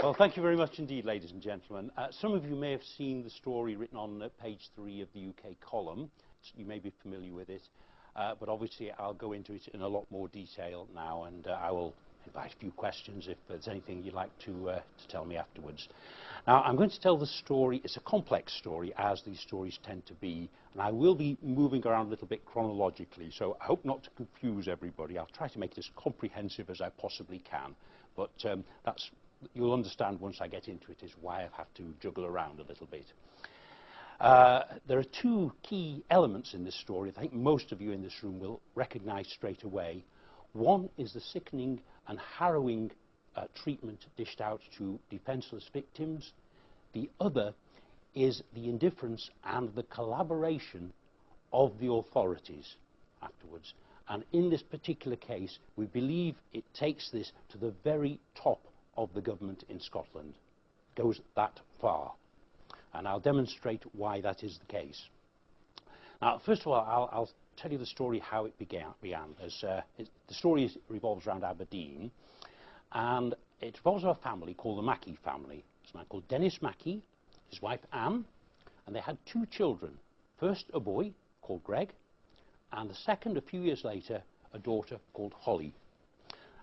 Well, thank you very much indeed, ladies and gentlemen. Some of you may have seen the story written on page 3 of the UK column. You may be familiar with it, but obviously I'll go into it in a lot more detail now, and I will invite a few questions if there's anything you'd like to tell me afterwards. Now, I'm going to tell the story. It's a complex story, as these stories tend to be, and I will be moving around a little bit chronologically, so I hope not to confuse everybody. I'll try to make it as comprehensive as I possibly can, but you'll understand once I get into it is why I've had to juggle around a little bit. There are two key elements in this story that I think most of you in this room will recognise straight away. One is the sickening and harrowing treatment dished out to defenceless victims. The other is the indifference and the collaboration of the authorities afterwards. And in this particular case, we believe it takes this to the very top of the government in Scotland. It goes that far. And I'll demonstrate why that is the case. Now, first of all, I'll tell you the story how it began. The story revolves around Aberdeen, and it revolves around a family called the Mackey family. It's a man called Dennis Mackey, his wife Anne, and they had 2 children. First, a boy called Greg, and the second, a few years later, a daughter called Hollie.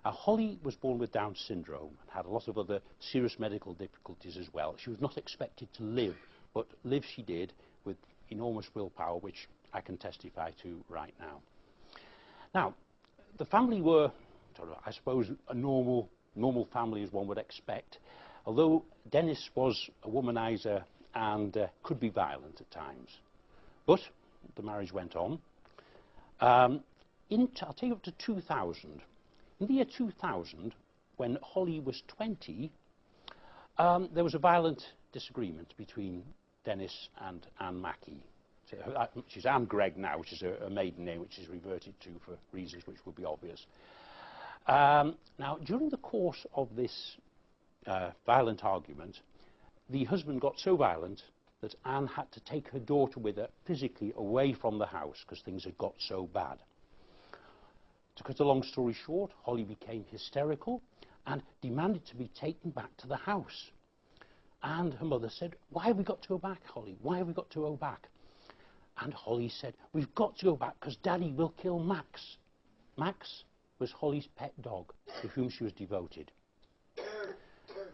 Hollie was born with Down syndrome and had a lot of other serious medical difficulties as well. She was not expected to live, but live she did with enormous willpower, which I can testify to right now. Now, the family were, I suppose, a normal family as one would expect, although Dennis was a womanizer and could be violent at times. But the marriage went on. I'll take you up to 2000. In the year 2000, when Hollie was 20, there was a violent disagreement between Dennis and Anne Mackey. She's Anne Greig now, which is a maiden name which is reverted to for reasons which would be obvious. Now, during the course of this violent argument, the husband got so violent that Anne had to take her daughter with her physically away from the house because things had got so bad. To cut a long story short, Hollie became hysterical and demanded to be taken back to the house. And her mother said, "Why have we got to go back, Hollie? Why have we got to go back?" And Hollie said, "We've got to go back because Daddy will kill Max." Max was Hollie's pet dog, to whom she was devoted.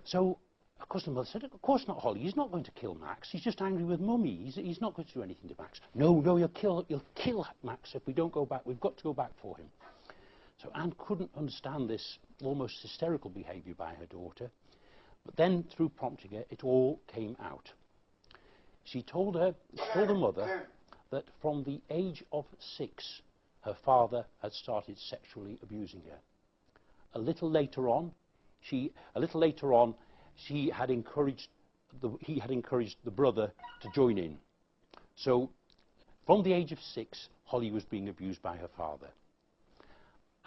So, of course, the mother said, "Of course not, Hollie. He's not going to kill Max. He's just angry with Mummy. He's not going to do anything to Max." "No, you'll kill Max if we don't go back. We've got to go back for him." So Anne couldn't understand this almost hysterical behaviour by her daughter, but then through prompting her, it all came out. She told her mother that from the age of 6, her father had started sexually abusing her. A little later on, he had encouraged the brother to join in. So, from the age of 6, Hollie was being abused by her father.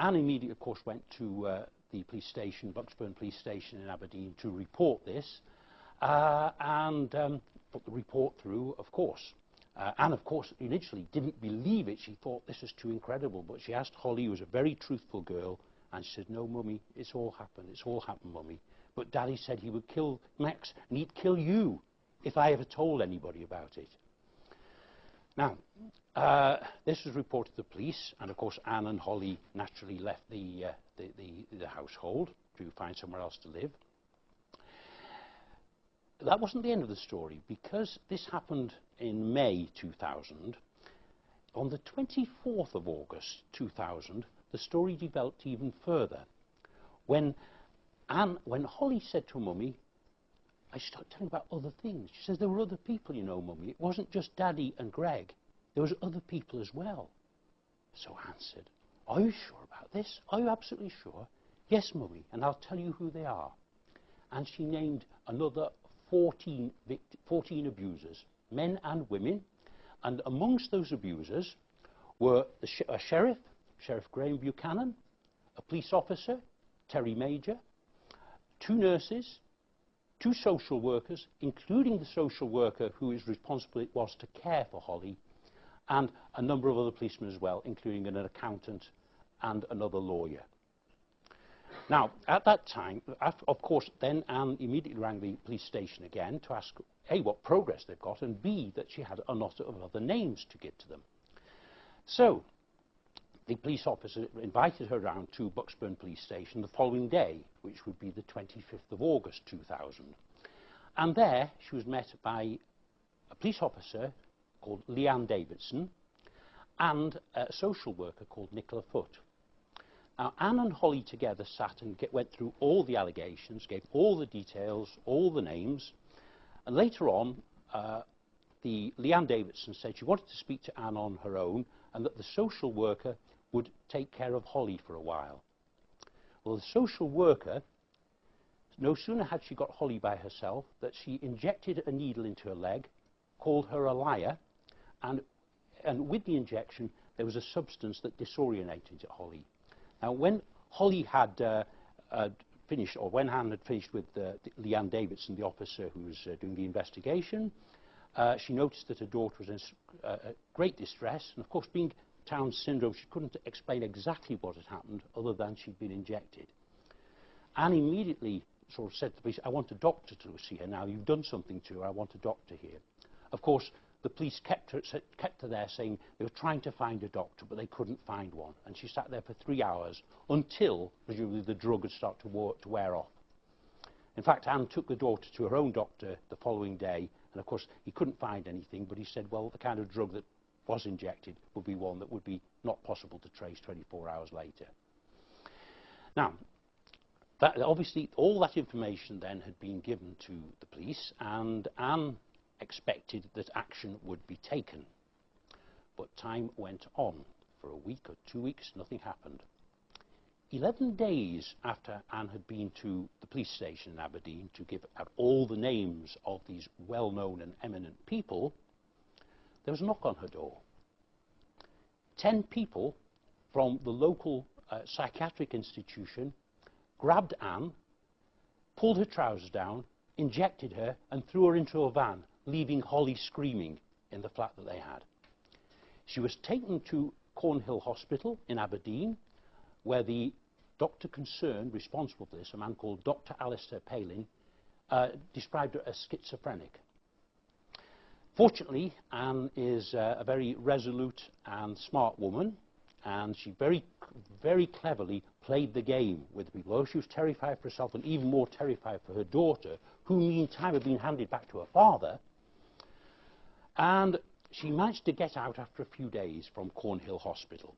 Anne immediately, of course, went to the police station, Bucksburn Police Station in Aberdeen, to report this and put the report through, of course. Anne, of course, initially didn't believe it. She thought this was too incredible, but she asked Hollie, who was a very truthful girl, and she said, "No, Mummy, it's all happened, Mummy. But Daddy said he would kill Max, and he'd kill you if I ever told anybody about it." Now, this was reported to the police, and of course Anne and Hollie naturally left the household to find somewhere else to live. That wasn't the end of the story, because this happened in May 2000. On the 24th of August 2000, the story developed even further. When Hollie said to Mummy, "I started telling about other things." She says, "There were other people, you know, Mummy. It wasn't just Daddy and Greg. There was other people as well." So Anne said, "Are you sure about this? Are you absolutely sure?" "Yes, Mummy, and I'll tell you who they are." And she named another 14 abusers, men and women, and amongst those abusers were a Sheriff Graham Buchanan, a police officer, Terry Major, 2 nurses, 2 social workers, including the social worker whose responsibility it was to care for Hollie, and a number of other policemen as well, including an accountant and another lawyer. Now, at that time, of course, then Anne immediately rang the police station again to ask, A, what progress they've got, and B, that she had a lot of other names to give to them. So, the police officer invited her round to Bucksburn Police Station the following day, which would be the 25th of August 2000. And there, she was met by a police officer called Leanne Davidson and a social worker called Nicola Foote. Now, Anne and Hollie together sat and went through all the allegations, gave all the details, all the names, and later on, the Leanne Davidson said she wanted to speak to Anne on her own and that the social worker would take care of Hollie for a while. Well, the social worker, no sooner had she got Hollie by herself that she injected a needle into her leg, called her a liar, and with the injection there was a substance that disorientated Hollie. Now, when Hollie had finished, or when Anne had finished with Leanne Davidson, the officer who was doing the investigation, she noticed that her daughter was in great distress, and of course, being Down syndrome, she couldn't explain exactly what had happened other than she'd been injected. Anne immediately sort of said to the police, I want a doctor to see her now, you've done something to her, I want a doctor here. Of course, the police kept her there saying they were trying to find a doctor, but they couldn't find one. And she sat there for 3 hours until, presumably, the drug had started to wear off. In fact, Anne took the daughter to her own doctor the following day, and of course, he couldn't find anything, but he said, well, the kind of drug that was injected would be one that would be not possible to trace 24 hours later. Now, obviously, all that information then had been given to the police, and Anne expected that action would be taken. But time went on. For a week or 2 weeks, nothing happened. 11 days after Anne had been to the police station in Aberdeen to give out all the names of these well-known and eminent people, there was a knock on her door. 10 people from the local psychiatric institution grabbed Anne, pulled her trousers down, injected her, and threw her into a van, leaving Hollie screaming in the flat that they had. She was taken to Cornhill Hospital in Aberdeen, where the doctor concerned, responsible for this, a man called Dr. Alistair Palin, described her as schizophrenic. Fortunately, Anne is a very resolute and smart woman, and she very, very cleverly played the game with people. Although she was terrified for herself and even more terrified for her daughter, who meantime had been handed back to her father, and she managed to get out after a few days from Cornhill Hospital.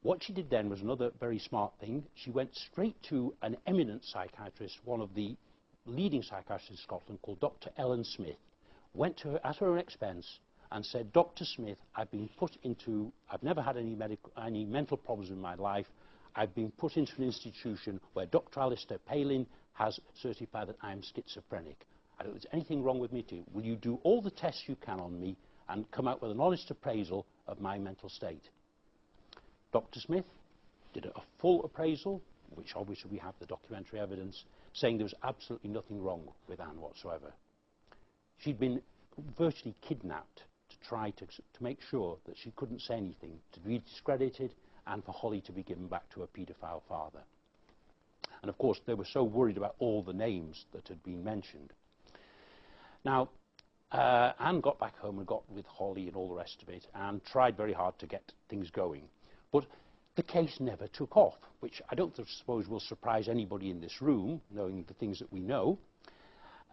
What she did then was another very smart thing. She went straight to an eminent psychiatrist, one of the leading psychiatrists in Scotland, called Dr. Ellen Smith, went to her at her own expense and said, Dr. Smith, I've never had any mental problems in my life. I've been put into an institution where Dr. Alistair Palin has certified that I am schizophrenic. I don't think there's anything wrong with me too. Will you do all the tests you can on me and come out with an honest appraisal of my mental state? Dr. Smith did a full appraisal, which obviously we have the documentary evidence, saying there was absolutely nothing wrong with Anne whatsoever. She'd been virtually kidnapped to try to make sure that she couldn't say anything, to be discredited, and for Hollie to be given back to her paedophile father. And of course, they were so worried about all the names that had been mentioned. Now, Anne got back home and got with Hollie and all the rest of it, and tried very hard to get things going. But the case never took off, which I don't suppose will surprise anybody in this room, knowing the things that we know.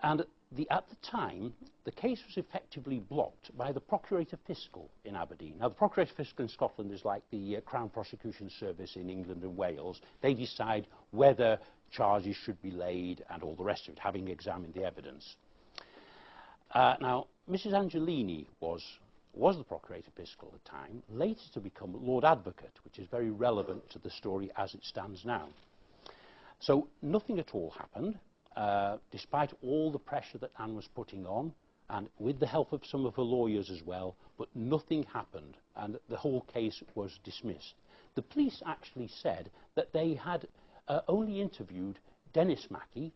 And at the time, the case was effectively blocked by the Procurator Fiscal in Aberdeen. Now, the Procurator Fiscal in Scotland is like the Crown Prosecution Service in England and Wales. They decide whether charges should be laid and all the rest of it, having examined the evidence. Now, Mrs. Angiolini was the Procurator Fiscal at the time, later to become Lord Advocate, which is very relevant to the story as it stands now. So nothing at all happened. Despite all the pressure that Anne was putting on, and with the help of some of her lawyers as well, but nothing happened, and the whole case was dismissed. The police actually said that they had only interviewed Dennis Mackey,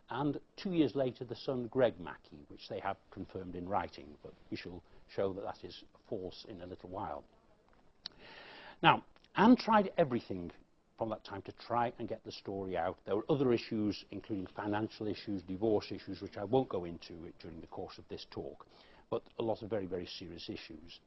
and 2 years later the son Greg Mackey, which they have confirmed in writing, but we shall show that that is false in a little while. Now, Anne tried everything from that time to try and get the story out. There were other issues, including financial issues, divorce issues, which I won't go into during the course of this talk, but a lot of very, very serious issues.